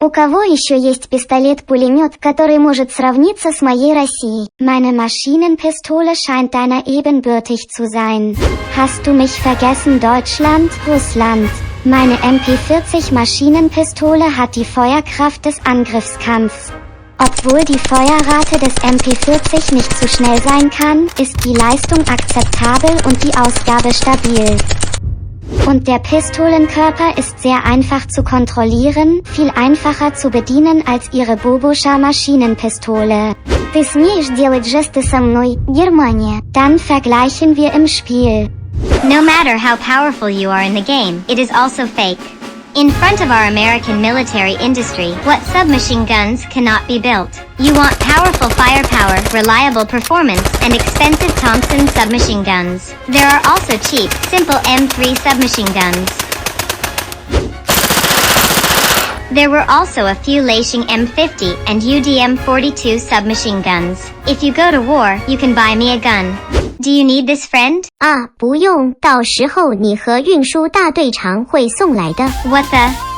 У кого еще есть пистолет-пулемет, который может сравниться с моей Россией? Meine Maschinenpistole scheint deiner ebenbürtig zu sein. Hast du mich vergessen, Deutschland, Russland? Meine MP40 Maschinenpistole hat die Feuerkraft des Angriffskampfs. Obwohl die Feuerrate des MP40 nicht zu schnell sein kann, ist die Leistung akzeptabel und die Ausgabe stabil. Und der Pistolenkörper ist sehr einfach zu kontrollieren, viel einfacher zu bedienen als ihre Bobuscha Maschinenpistole. Ты смеешь делать жесты со мной, Германия? Dann vergleichen wir im Spiel. No matter how powerful you are in the game, it is also fake. In front of our American military industry, what submachine guns cannot be built? You want powerful firepower, reliable performance, and expensive Thompson submachine guns. There are also cheap, simple M3 submachine guns. There were also a few Leishing M50 and UDM-42 submachine guns. If you go to war, you can buy me a gun. Do you need this, friend? 不用，到时候你和运输大队长会送来的。What the?